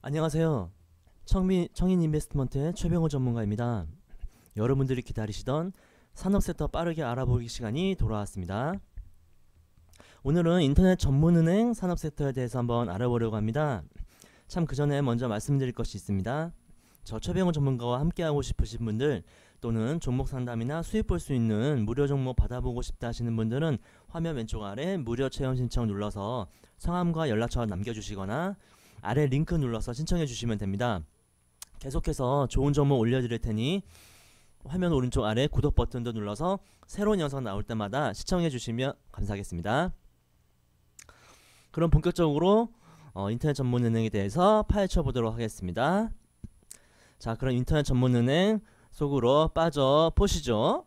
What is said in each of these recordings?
안녕하세요. 청인 인베스트먼트의 최병호 전문가입니다. 여러분들이 기다리시던 산업섹터 빠르게 알아보기 시간이 돌아왔습니다. 오늘은 인터넷 전문은행 산업섹터에 대해서 한번 알아보려고 합니다. 참 그 전에 먼저 말씀드릴 것이 있습니다. 저 최병호 전문가와 함께하고 싶으신 분들 또는 종목 상담이나 수익 볼 수 있는 무료 종목 받아보고 싶다 하시는 분들은 화면 왼쪽 아래 무료 체험 신청 눌러서 성함과 연락처 남겨주시거나 아래 링크 눌러서 신청해 주시면 됩니다. 계속해서 좋은 정보 올려드릴 테니 화면 오른쪽 아래 구독 버튼도 눌러서 새로운 영상 나올 때마다 시청해 주시면 감사하겠습니다. 그럼 본격적으로 인터넷 전문은행에 대해서 파헤쳐 보도록 하겠습니다. 자, 그럼 인터넷 전문은행 속으로 빠져 보시죠.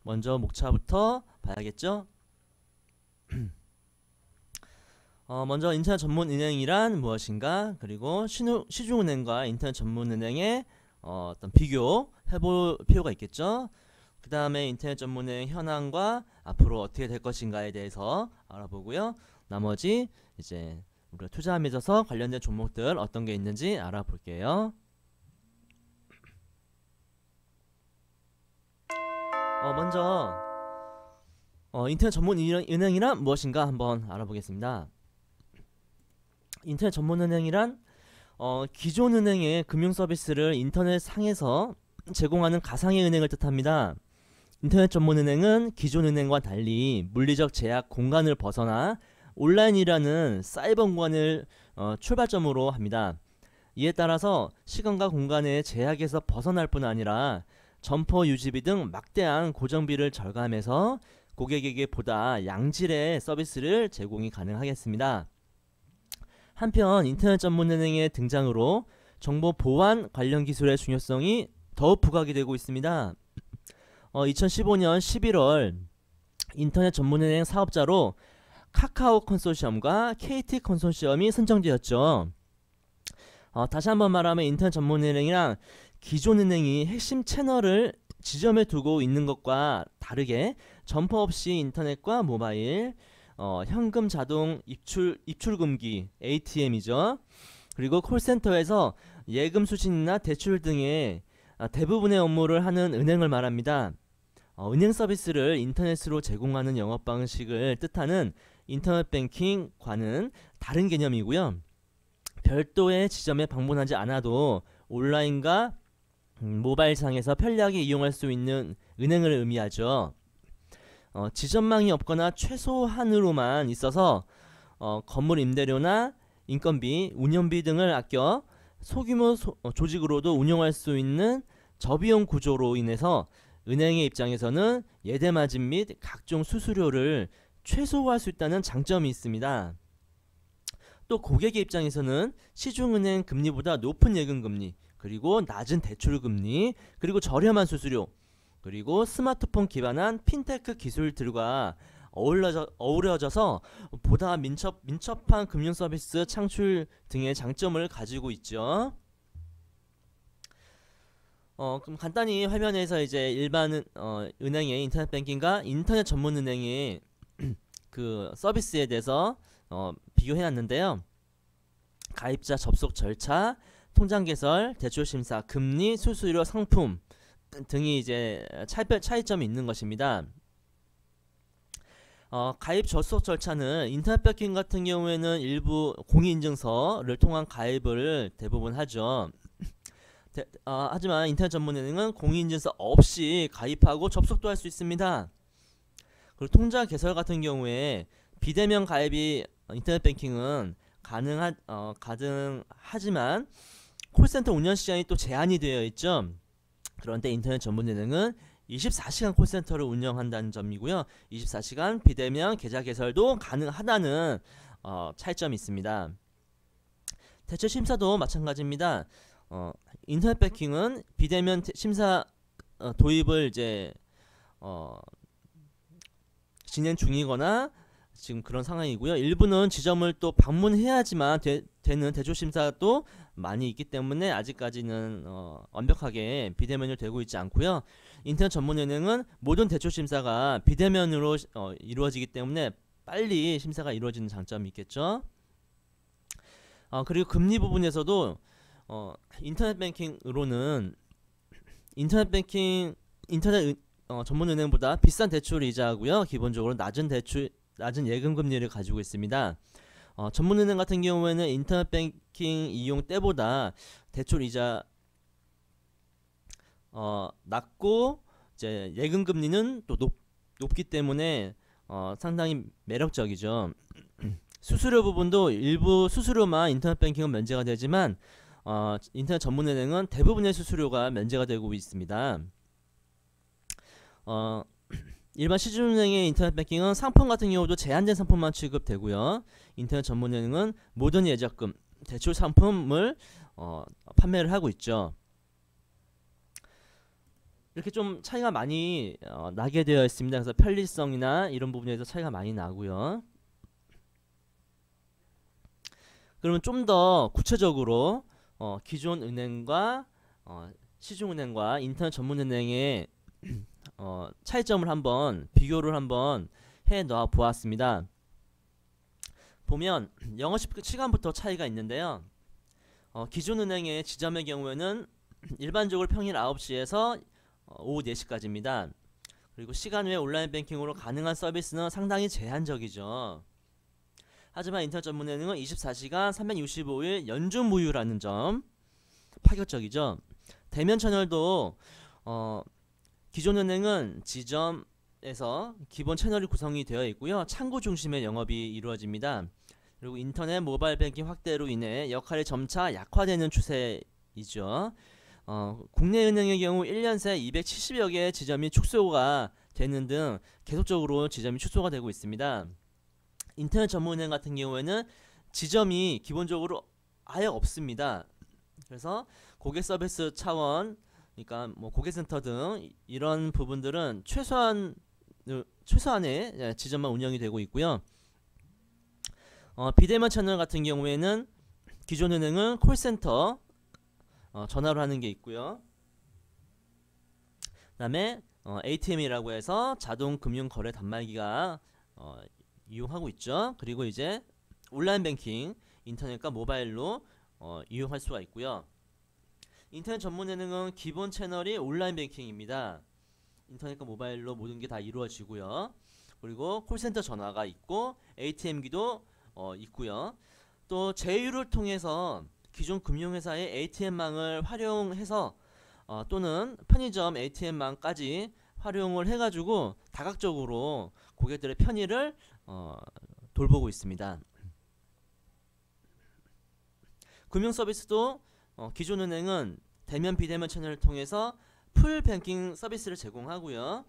먼저 목차부터 봐야겠죠. 먼저 인터넷 전문은행이란 무엇인가, 그리고 시중은행과 인터넷 전문은행의 어떤 비교해볼 필요가 있겠죠. 그 다음에 인터넷 전문은행 현황과 앞으로 어떻게 될 것인가에 대해서 알아보고요. 나머지 이제 우리가 투자함에 있어서 관련된 종목들 어떤 게 있는지 알아볼게요. 먼저 인터넷 전문은행이란 무엇인가 한번 알아보겠습니다. 인터넷 전문은행이란 기존 은행의 금융 서비스를 인터넷 상에서 제공하는 가상의 은행을 뜻합니다. 인터넷 전문은행은 기존 은행과 달리 물리적 제약 공간을 벗어나 온라인이라는 사이버 공간을 출발점으로 합니다. 이에 따라서 시간과 공간의 제약에서 벗어날 뿐 아니라 점포 유지비 등 막대한 고정비를 절감해서 고객에게 보다 양질의 서비스를 제공이 가능하겠습니다. 한편 인터넷 전문은행의 등장으로 정보 보안 관련 기술의 중요성이 더욱 부각이 되고 있습니다. 2015년 11월 인터넷 전문은행 사업자로 카카오 컨소시엄과 KT 컨소시엄이 선정되었죠. 다시 한번 말하면 인터넷 전문은행이랑 기존 은행이 핵심 채널을 지점에 두고 있는 것과 다르게 점포 없이 인터넷과 모바일, 현금 자동 입출금기 ATM이죠. 그리고 콜센터에서 예금 수신이나 대출 등의 대부분의 업무를 하는 은행을 말합니다. 은행 서비스를 인터넷으로 제공하는 영업 방식을 뜻하는 인터넷 뱅킹과는 다른 개념이고요. 별도의 지점에 방문하지 않아도 온라인과 모바일상에서 편리하게 이용할 수 있는 은행을 의미하죠. 지점망이 없거나 최소한으로만 있어서 건물 임대료나 인건비, 운영비 등을 아껴 소규모 조직으로도 운영할 수 있는 저비용 구조로 인해서 은행의 입장에서는 예대마진 및 각종 수수료를 최소화할 수 있다는 장점이 있습니다. 또 고객의 입장에서는 시중은행 금리보다 높은 예금금리, 그리고 낮은 대출금리, 그리고 저렴한 수수료, 그리고 스마트폰 기반한 핀테크 기술들과 어우러져서 보다 민첩한 금융 서비스 창출 등의 장점을 가지고 있죠. 그럼 간단히 화면에서 이제 일반 은행의 인터넷 뱅킹과 인터넷 전문 은행의 그 서비스에 대해서 비교해 놨는데요. 가입자 접속 절차, 통장 개설, 대출 심사, 금리, 수수료, 상품 등이 이제 차이점이 있는 것입니다. 가입 접속 절차는 인터넷 뱅킹 같은 경우에는 일부 공인인증서를 통한 가입을 대부분 하죠. 하지만 인터넷 전문은행은 공인인증서 없이 가입하고 접속도 할 수 있습니다. 그리고 통장 개설 같은 경우에 비대면 가입이 인터넷 뱅킹은 가능하지만 콜센터 운영 시간이 또 제한이 되어 있죠. 그런데 인터넷 전문은행은 24시간 콜센터를 운영한다는 점이고요. 24시간 비대면 계좌 개설도 가능하다는 차이점이 있습니다. 대출 심사도 마찬가지입니다. 인터넷 뱅킹은 비대면 심사 도입을 이제 진행 중이거나 지금 그런 상황이고요. 일부는 지점을 또 방문해야지만 되는 대출 심사도 많이 있기 때문에 아직까지는 완벽하게 비대면으로 되고 있지 않고요. 인터넷 전문은행은 모든 대출 심사가 비대면으로 이루어지기 때문에 빨리 심사가 이루어지는 장점이 있겠죠. 그리고 금리 부분에서도 인터넷 뱅킹으로는 인터넷 전문 은행보다 비싼 대출 이자고요. 기본적으로 낮은 예금 금리를 가지고 있습니다. 전문 은행 같은 경우에는 인터넷 뱅킹 이용 때보다 대출 이자 낮고 이제 예금 금리는 또 높기 때문에 상당히 매력적이죠. 수수료 부분도 일부 수수료만 인터넷 뱅킹은 면제가 되지만 인터넷 전문은행은 대부분의 수수료가 면제가 되고 있습니다. 일반 시중은행의 인터넷 뱅킹은 상품 같은 경우도 제한된 상품만 취급되고요. 인터넷 전문은행은 모든 예적금, 대출 상품을 판매를 하고 있죠. 이렇게 좀 차이가 많이 나게 되어 있습니다. 그래서 편리성이나 이런 부분에서 차이가 많이 나고요. 그러면 좀 더 구체적으로 기존 은행과 시중은행과 인터넷 전문은행의 차이점을 한번 비교를 한번 해 놓아 보았습니다. 보면 영업시간부터 차이가 있는데요. 기존 은행의 지점의 경우에는 일반적으로 평일 9시에서 오후 4시까지입니다. 그리고 시간 외 온라인 뱅킹으로 가능한 서비스는 상당히 제한적이죠. 하지만 인터넷 전문은행은 24시간 365일 연중무휴라는 점 파격적이죠. 대면 채널도 기존 은행은 지점에서 기본 채널이 구성이 되어 있고요. 창구 중심의 영업이 이루어집니다. 그리고 인터넷 모바일 뱅킹 확대로 인해 역할이 점차 약화되는 추세이죠. 국내 은행의 경우 1년 새 270여 개의 지점이 축소가 되는 등 계속적으로 지점이 축소가 되고 있습니다. 인터넷 전문은행 같은 경우에는 지점이 기본적으로 아예 없습니다. 그래서 고객 서비스 차원, 그러니까 뭐 고객센터 등 이런 부분들은 최소한의 지점만 운영이 되고 있고요. 비대면 채널 같은 경우에는 기존 은행은 콜센터 전화로 하는 게 있고요. 그다음에 ATM이라고 해서 자동 금융 거래 단말기가 이용하고 있죠. 그리고 이제 온라인 뱅킹 인터넷과 모바일로 이용할 수가 있고요. 인터넷 전문은행은 기본 채널이 온라인 뱅킹입니다. 인터넷과 모바일로 모든 게 다 이루어지고요. 그리고 콜센터 전화가 있고 ATM기도 있고요. 또 제휴를 통해서 기존 금융회사의 ATM망을 활용해서 또는 편의점 ATM망까지 활용을 해가지고 다각적으로 고객들의 편의를 돌보고 있습니다. 금융 서비스도 기존 은행은 대면 비대면 채널을 통해서 풀 뱅킹 서비스를 제공하고요.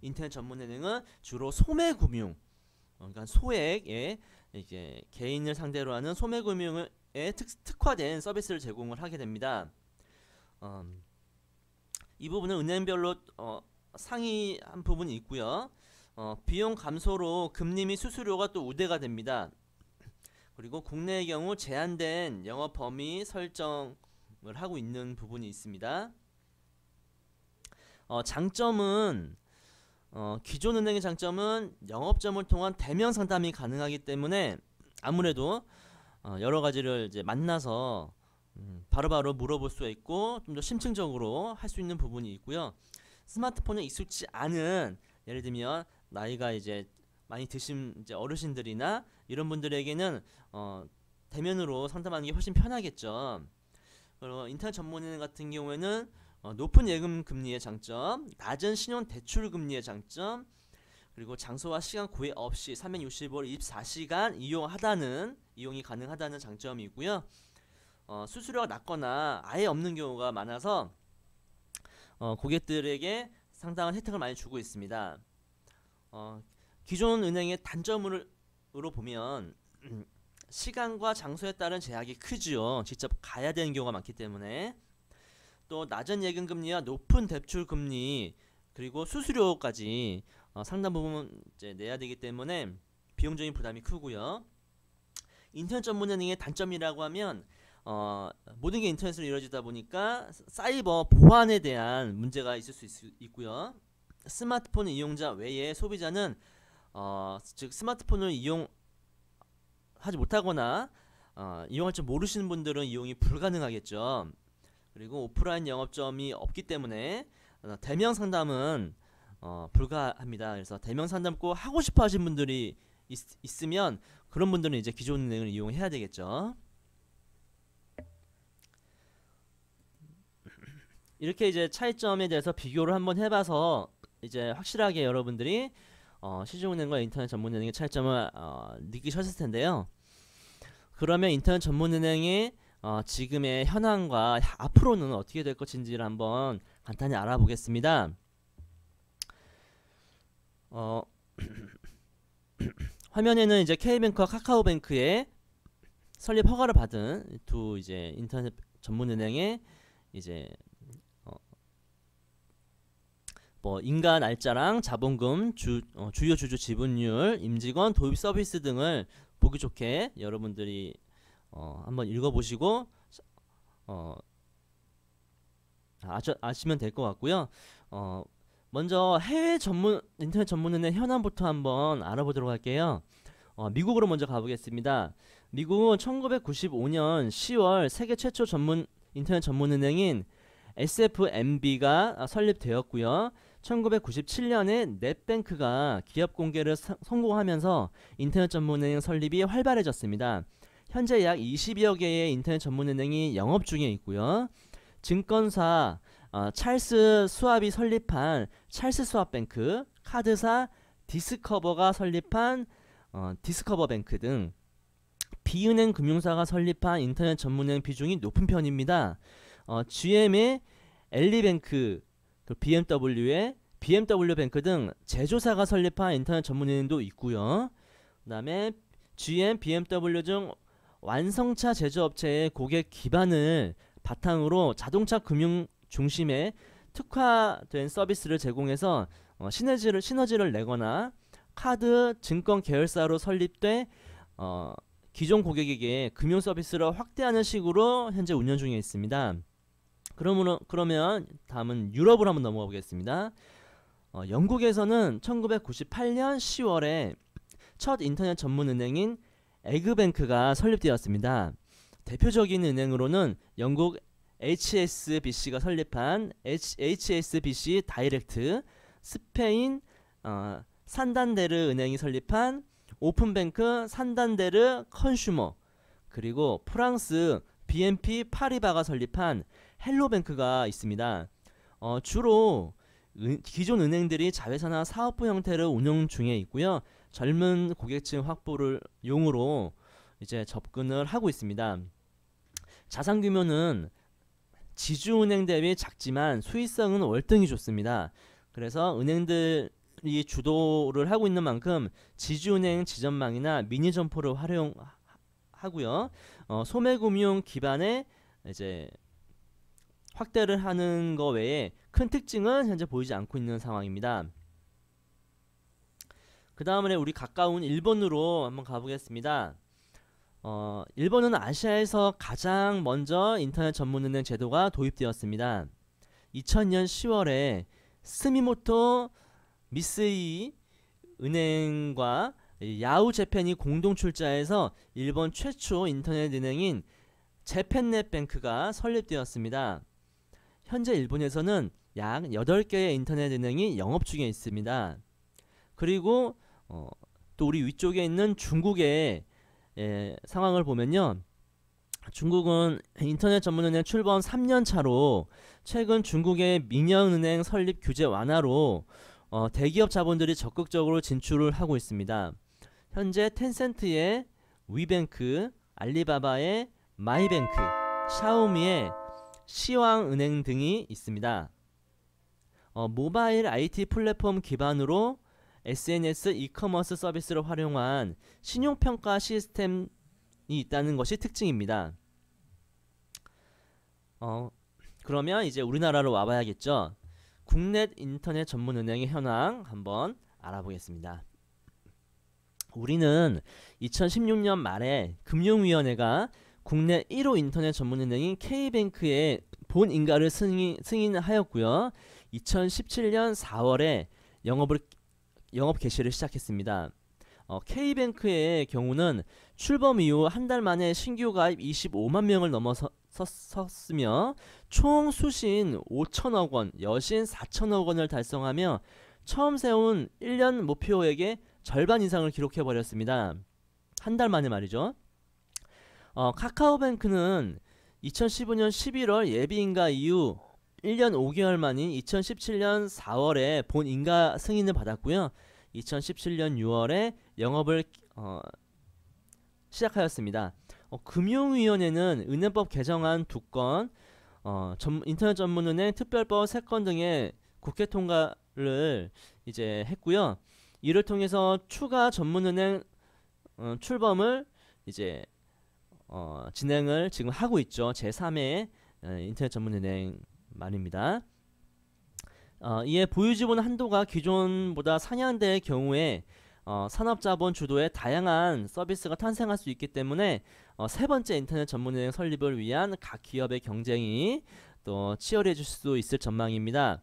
인터넷 전문 은행은 주로 소매 금융, 그러니까 소액의 이제 개인을 상대로 하는 소매 금융에 특화된 서비스를 제공을 하게 됩니다. 이 부분은 은행별로 상이한 부분이 있고요. 비용 감소로 금리 및 수수료가 또 우대가 됩니다. 그리고 국내의 경우 제한된 영업 범위 설정을 하고 있는 부분이 있습니다. 장점은 기존 은행의 장점은 영업점을 통한 대면 상담이 가능하기 때문에 아무래도 여러 가지를 이제 만나서 바로바로 물어볼 수가 있고 좀 더 심층적으로 할 수 있는 부분이 있고요. 스마트폰에 익숙치 않은, 예를 들면 나이가 이제 많이 드신 이제 어르신들이나 이런 분들에게는 대면으로 상담하는 게 훨씬 편하겠죠. 그리고 인터넷 전문은행 같은 경우에는 높은 예금 금리의 장점, 낮은 신용 대출 금리의 장점, 그리고 장소와 시간 구애 없이 365일 24시간 이용이 가능하다는 장점이 있고요. 수수료가 낮거나 아예 없는 경우가 많아서 고객들에게 상당한 혜택을 많이 주고 있습니다. 기존 은행의 단점으로 보면 시간과 장소에 따른 제약이 크지요. 직접 가야 되는 경우가 많기 때문에. 또 낮은 예금 금리와 높은 대출 금리 그리고 수수료까지 상당 부분 이제 내야 되기 때문에 비용적인 부담이 크고요. 인터넷 전문은행의 단점이라고 하면 모든 게 인터넷으로 이루어지다 보니까 사이버 보안에 대한 문제가 있을 수 있고요. 스마트폰 이용자 외에 소비자는 즉 스마트폰을 이용하지 못하거나 이용할 줄 모르시는 분들은 이용이 불가능하겠죠. 그리고 오프라인 영업점이 없기 때문에 대면 상담은 불가합니다. 그래서 대면 상담 꼭 하고 싶어 하신 분들이 있으면 그런 분들은 이제 기존 은행을 이용해야 되겠죠. 이렇게 이제 차이점에 대해서 비교를 한번 해봐서 이제 확실하게 여러분들이 시중은행과 인터넷 전문은행의 차이점을 느끼셨을 텐데요. 그러면 인터넷 전문은행의 지금의 현황과 앞으로는 어떻게 될 것인지를 한번 간단히 알아보겠습니다. 화면에는 이제 K뱅크와 카카오뱅크의 설립 허가를 받은 두 이제 인터넷 전문은행의 이제 뭐 인가 날짜랑 자본금, 주요 주주 지분율, 임직원, 도입 서비스 등을 보기 좋게 여러분들이 한번 읽어보시고 아시면 될 것 같고요. 먼저 해외 인터넷 전문은행 현황부터 한번 알아보도록 할게요. 미국으로 먼저 가보겠습니다. 미국은 1995년 10월 세계 최초 인터넷 전문은행인 SFMB가 설립되었고요. 1997년에 넷뱅크가 기업 공개를 성공하면서 인터넷 전문은행 설립이 활발해졌습니다. 현재 약 20여 개의 인터넷 전문은행이 영업 중에 있고요. 증권사 찰스 스왑이 설립한 찰스 스왑뱅크, 카드사 디스커버가 설립한 디스커버뱅크 등 비은행 금융사가 설립한 인터넷 전문은행 비중이 높은 편입니다. GM의 엘리뱅크, BMW의 BMW뱅크 등 제조사가 설립한 인터넷 전문은행도 있고요. 그 다음에 GM, BMW 등 완성차 제조업체의 고객 기반을 바탕으로 자동차 금융 중심의 특화된 서비스를 제공해서 시너지를 내거나 카드, 증권 계열사로 설립돼 기존 고객에게 금융 서비스를 확대하는 식으로 현재 운영 중에 있습니다. 그러면 다음은 유럽으로 한번 넘어가 보겠습니다. 영국에서는 1998년 10월에 첫 인터넷 전문 은행인 에그뱅크가 설립되었습니다. 대표적인 은행으로는 영국 HSBC가 설립한 HSBC 다이렉트, 스페인 산단데르 은행이 설립한 오픈뱅크 산단데르 컨슈머, 그리고 프랑스 BNP 파리바가 설립한 헬로뱅크가 있습니다. 주로 기존 은행들이 자회사나 사업부 형태를 운영 중에 있고요. 젊은 고객층 확보를 용으로 이제 접근을 하고 있습니다. 자산 규모는 지주은행 대비 작지만 수익성은 월등히 좋습니다. 그래서 은행들이 주도를 하고 있는 만큼 지주은행 지점망이나 미니 점포를 활용하고요. 소매금융 기반의 이제 확대를 하는 것 외에 큰 특징은 현재 보이지 않고 있는 상황입니다. 그 다음에 우리 가까운 일본으로 한번 가보겠습니다. 일본은 아시아에서 가장 먼저 인터넷 전문은행 제도가 도입되었습니다. 2000년 10월에 스미모토 미쓰이 은행과 야후 재팬이 공동 출자해서 일본 최초 인터넷 은행인 재팬넷뱅크가 설립되었습니다. 현재 일본에서는 약 8개의 인터넷 은행이 영업 중에 있습니다. 그리고 또 우리 위쪽에 있는 중국의 상황을 보면요. 중국은 인터넷 전문은행 출범 3년 차로 최근 중국의 민영은행 설립 규제 완화로 대기업 자본들이 적극적으로 진출을 하고 있습니다. 현재 텐센트의 위뱅크, 알리바바의 마이뱅크, 샤오미의 시황은행 등이 있습니다. 모바일 IT 플랫폼 기반으로 SNS 이커머스 서비스를 활용한 신용평가 시스템이 있다는 것이 특징입니다. 그러면 이제 우리나라로 와봐야겠죠. 국내 인터넷 전문은행의 현황 한번 알아보겠습니다. 우리는 2016년 말에 금융위원회가 국내 1호 인터넷 전문은행인 K뱅크의 본인가를 승인하였고요. 2017년 4월에 영업 개시를 시작했습니다. K뱅크의 경우는 출범 이후 한 달 만에 신규 가입 25만 명을 넘어섰으며 총 수신 5천억 원, 여신 4천억 원을 달성하며 처음 세운 1년 목표액의 절반 이상을 기록해 버렸습니다. 한 달 만에 말이죠. 카카오뱅크는 2015년 11월 예비 인가 이후 1년 5개월 만인 2017년 4월에 본 인가 승인을 받았고요. 2017년 6월에 영업을 시작하였습니다. 금융위원회는 은행법 개정안 2건, 인터넷 전문은행 특별법 3건 등의 국회 통과를 이제 했고요. 이를 통해서 추가 전문은행 출범을 이제 진행을 지금 하고 있죠. 제3회 인터넷 전문은행 말입니다. 이에 보유지분 한도가 기존보다 상향될 경우에 산업자본 주도의 다양한 서비스가 탄생할 수 있기 때문에 세 번째 인터넷 전문은행 설립을 위한 각 기업의 경쟁이 또 치열해질 수 있을 전망입니다.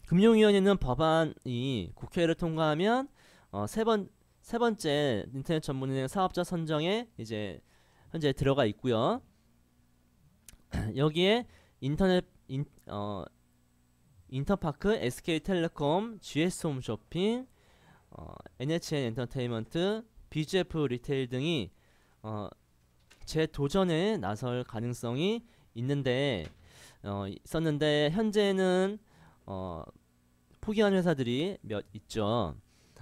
금융위원회는 법안이 국회를 통과하면 세 번째 인터넷 전문은행 사업자 선정에 이제 현재 들어가 있고요. 여기에 인터파크, SK텔레콤, GS홈쇼핑, NHN 엔터테인먼트, BGF 리테일 등이 재도전에 나설 가능성이 있었는데 현재는 포기한 회사들이 몇 있죠.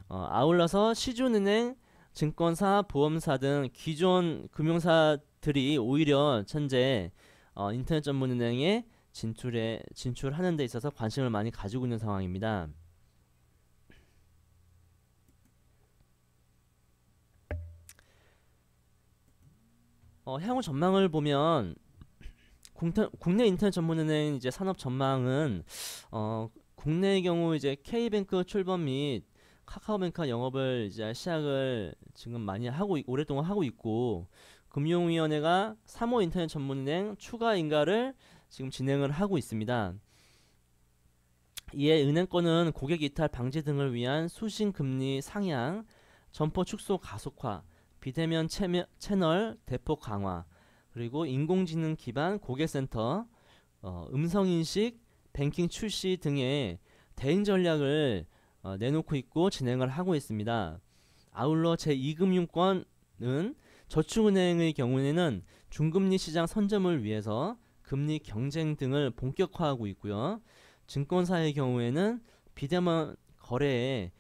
아울러서 시중은행, 증권사, 보험사 등 기존 금융사들이 오히려 현재 인터넷 전문은행에 진출하는 데 있어서 관심을 많이 가지고 있는 상황입니다. 향후 전망을 보면 국내 인터넷 전문은행 이제 산업 전망은 국내의 경우 이제 K뱅크 출범 및 카카오뱅크가 영업을 이제 시작을 지금 많이 오랫동안 하고 있고, 금융위원회가 3호 인터넷 전문은행 추가 인가를 지금 진행을 하고 있습니다. 이에 은행권은 고객 이탈 방지 등을 위한 수신 금리 상향, 점포 축소 가속화, 비대면 채널 대폭 강화, 그리고 인공지능 기반 고객센터, 음성인식, 뱅킹 출시 등의 대응 전략을 내놓고 있고 진행을 하고 있습니다. 아울러 제2금융권은 저축은행의 경우에는 중금리 시장 선점을 위해서 금리 경쟁 등을 본격화하고 있고요. 증권사의 경우에는 비대면 거래에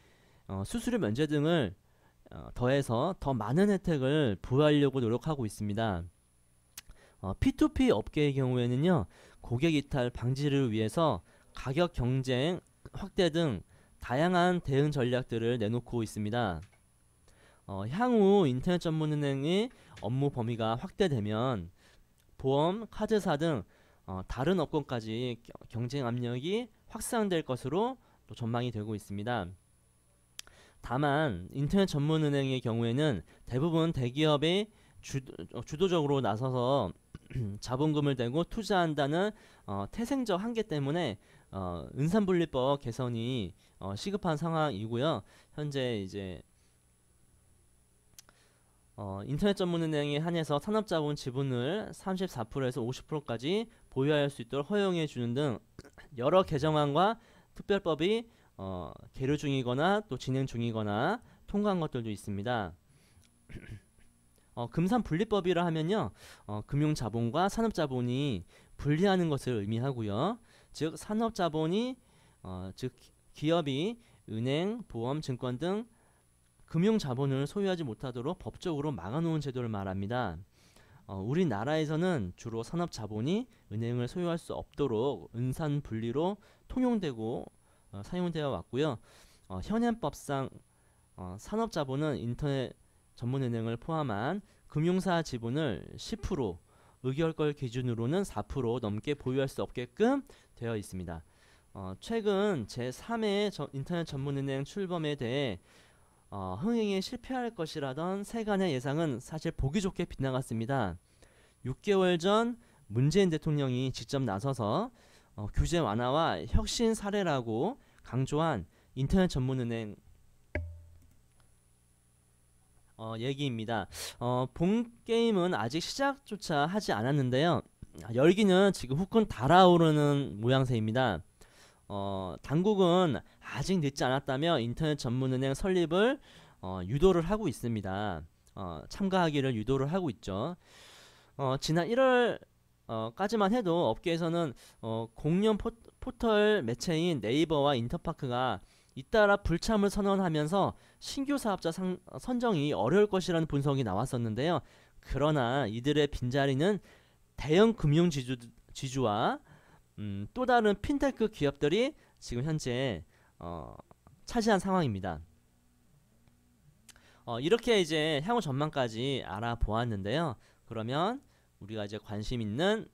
수수료 면제 등을 더해서 더 많은 혜택을 부여하려고 노력하고 있습니다. P2P 업계의 경우에는요, 고객 이탈 방지를 위해서 가격 경쟁 확대 등 다양한 대응 전략들을 내놓고 있습니다. 향후 인터넷 전문은행의 업무 범위가 확대되면 보험, 카드사 등 다른 업권까지 경쟁 압력이 확산될 것으로 또 전망이 되고 있습니다. 다만 인터넷 전문은행의 경우에는 대부분 대기업이 주도적으로 나서서 자본금을 대고 투자한다는 태생적 한계 때문에 은산분리법 개선이 시급한 상황이고요. 현재 이제 인터넷 전문은행에 한해서 산업자본 지분을 34%에서 50%까지 보유할 수 있도록 허용해 주는 등 여러 개정안과 특별법이 계류 중이거나 또 진행 중이거나 통과한 것들도 있습니다. 금산분리법이라 하면요, 금융자본과 산업자본이 분리하는 것을 의미하고요. 즉 산업자본이 즉 기업이 은행, 보험, 증권 등 금융자본을 소유하지 못하도록 법적으로 막아놓은 제도를 말합니다. 우리나라에서는 주로 산업자본이 은행을 소유할 수 없도록 은산분리로 통용되고 사용되어 왔고요. 현행법상 산업자본은 인터넷 전문은행을 포함한 금융사 지분을 10%, 의결권 기준으로는 4% 넘게 보유할 수 없게끔 되어 있습니다. 최근 제3회 인터넷 전문은행 출범에 대해 흥행에 실패할 것이라던 세간의 예상은 사실 보기 좋게 빗나갔습니다. 6개월 전 문재인 대통령이 직접 나서서 규제 완화와 혁신 사례라고 강조한 인터넷 전문은행 얘기입니다. 본 게임은 아직 시작조차 하지 않았는데요. 열기는 지금 후끈 달아오르는 모양새입니다. 당국은 아직 늦지 않았다며 인터넷 전문은행 설립을 유도를 하고 있습니다. 참가하기를 유도를 하고 있죠. 지난 1월 까지만 해도 업계에서는 공연 포털 매체인 네이버와 인터파크가 잇따라 불참을 선언하면서 신규 사업자 선정이 어려울 것이라는 분석이 나왔었는데요. 그러나 이들의 빈자리는 대형 금융 지주와 또 다른 핀테크 기업들이 지금 현재 차지한 상황입니다. 이렇게 이제 향후 전망까지 알아보았는데요. 그러면 우리가 이제 관심 있는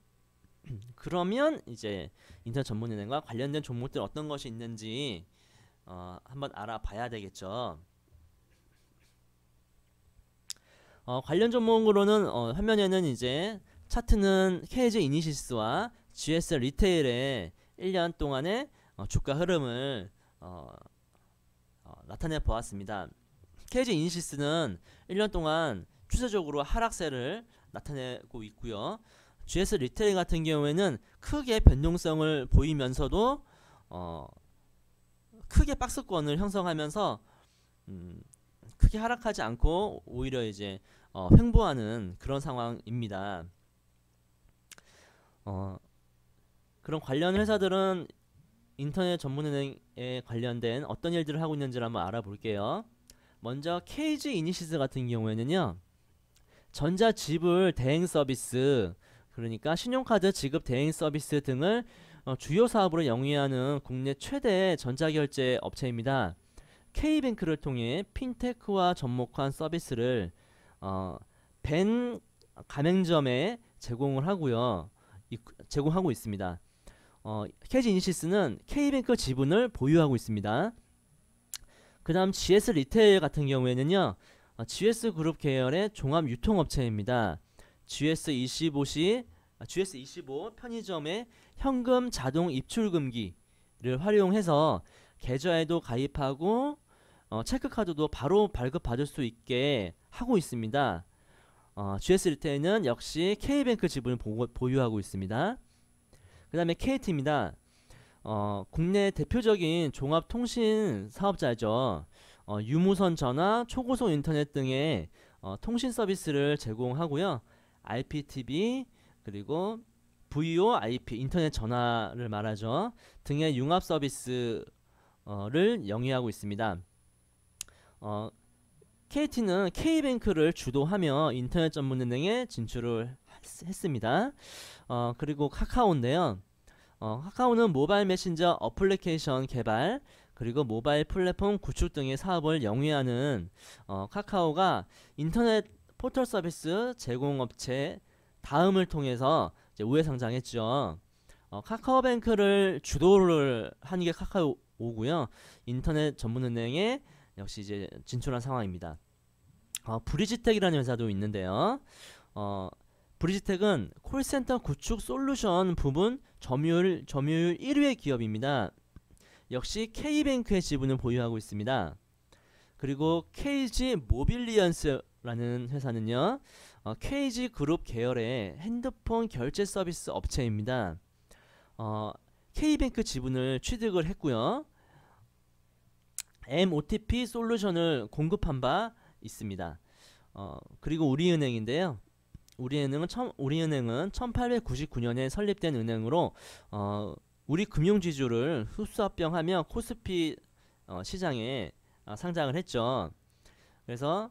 그러면 이제 인터넷 전문은행과 관련된 종목들 어떤 것이 있는지 한번 알아봐야 되겠죠. 관련 종목으로는 화면에는 이제 차트는 KG 이니시스와 GS 리테일의 1년 동안의 주가 흐름을 나타내 보았습니다. KG 이니시스는 1년 동안 추세적으로 하락세를 나타내고 있고요. GS 리테일 같은 경우에는 크게 변동성을 보이면서도 크게 박스권을 형성하면서 크게 하락하지 않고 오히려 이제 횡보하는 그런 상황입니다. 그런 관련 회사들은 인터넷 전문은행에 관련된 어떤 일들을 하고 있는지를 한번 알아볼게요. 먼저 KG 이니시스 같은 경우에는요, 전자지불 대행 서비스, 그러니까 신용카드 지급 대행 서비스 등을 주요 사업으로 영위하는 국내 최대 전자결제 업체입니다. K뱅크를 통해 핀테크와 접목한 서비스를 벤 가맹점에 제공하고 있습니다. KG 이니시스는 K뱅크 지분을 보유하고 있습니다. 그 다음 GS 리테일 같은 경우에는요, GS 그룹 계열의 종합 유통업체입니다. GS25 편의점의 현금 자동 입출 금기를 활용해서 계좌에도 가입하고 체크카드도 바로 발급받을 수 있게 하고 있습니다. GS 리테일은 역시 K뱅크 지분을 보유하고 있습니다. 그 다음에 KT입니다. 국내 대표적인 종합통신 사업자죠. 유무선 전화, 초고속 인터넷 등의 통신 서비스를 제공하고요. IPTV 그리고 VoIP 인터넷 전화를 말하죠. 등의 융합 서비스를 영위하고 있습니다. KT는 K뱅크를 주도하며 인터넷 전문은행에 진출을 했습니다. 그리고 카카오인데요. 카카오는 모바일 메신저 어플리케이션 개발 그리고 모바일 플랫폼 구축 등의 사업을 영위하는 카카오가 인터넷 포털 서비스 제공업체 다음을 통해서 이제 우회 상장했죠. 카카오뱅크를 주도를 한 게 카카오고요. 인터넷 전문은행에 역시 이제 진출한 상황입니다. 브리지텍이라는 회사도 있는데요. 브리지텍은 콜센터 구축 솔루션 부분 점유율 1위의 기업입니다. 역시 K뱅크의 지분을 보유하고 있습니다. 그리고 KG 모빌리언스라는 회사는요, KG 그룹 계열의 핸드폰 결제 서비스 업체입니다. K뱅크 지분을 취득을 했고요. MOTP 솔루션을 공급한 바 있습니다. 그리고 우리은행인데요. 우리은행은 1899년에 설립된 은행으로 우리 금융지주를 흡수합병하며 코스피 시장에 상장을 했죠. 그래서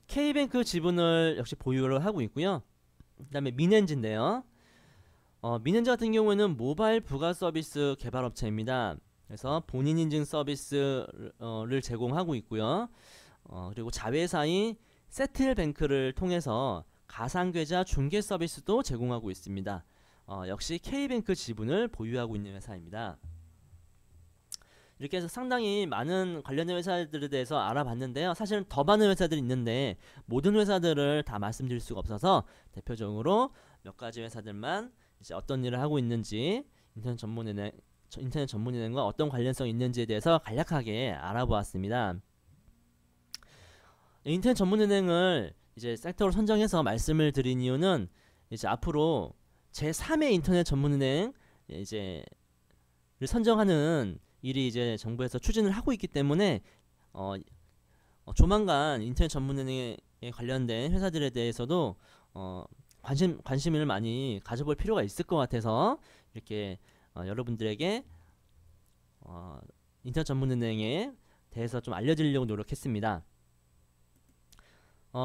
K뱅크 지분을 역시 보유를 하고 있고요. 그 다음에 민엔지인데요. 민엔지 같은 경우에는 모바일 부가 서비스 개발 업체입니다. 그래서 본인 인증 서비스를 제공하고 있고요. 그리고 자회사인 세틀뱅크를 통해서 가상계좌 중개 서비스도 제공하고 있습니다. 역시 K뱅크 지분을 보유하고 있는 회사입니다. 이렇게 해서 상당히 많은 관련된 회사들에 대해서 알아봤는데요. 사실은 더 많은 회사들이 있는데 모든 회사들을 다 말씀드릴 수가 없어서 대표적으로 몇 가지 회사들만 이제 어떤 일을 하고 있는지 인터넷 인터넷 전문은행과 어떤 관련성이 있는지에 대해서 간략하게 알아보았습니다. 인터넷 전문은행을 이제 섹터로 선정해서 말씀을 드린 이유는 이제 앞으로 제3의 인터넷 전문은행 이제 를 선정하는 일이 이제 정부에서 추진을 하고 있기 때문에 조만간 인터넷 전문은행에 관련된 회사들에 대해서도 관심을 많이 가져볼 필요가 있을 것 같아서 이렇게 여러분들에게 인터넷 전문은행에 대해서 좀 알려드리려고 노력했습니다.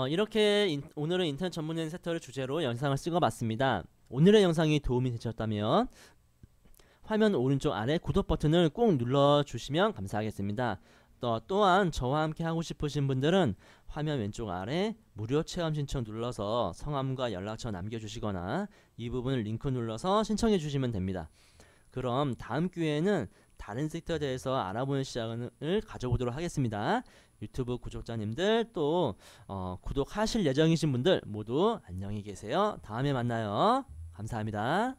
이렇게 오늘은 인터넷 전문은행 섹터를 주제로 영상을 찍어봤습니다. 오늘의 영상이 도움이 되셨다면 화면 오른쪽 아래 구독 버튼을 꼭 눌러주시면 감사하겠습니다. 또한 저와 함께 하고 싶으신 분들은 화면 왼쪽 아래 무료 체험 신청 눌러서 성함과 연락처 남겨주시거나 이 부분을 링크 눌러서 신청해 주시면 됩니다. 그럼 다음 기회에는 다른 섹터에 대해서 알아보는 시간을 가져보도록 하겠습니다. 유튜브 구독자님들 또 구독하실 예정이신 분들 모두 안녕히 계세요. 다음에 만나요. 감사합니다.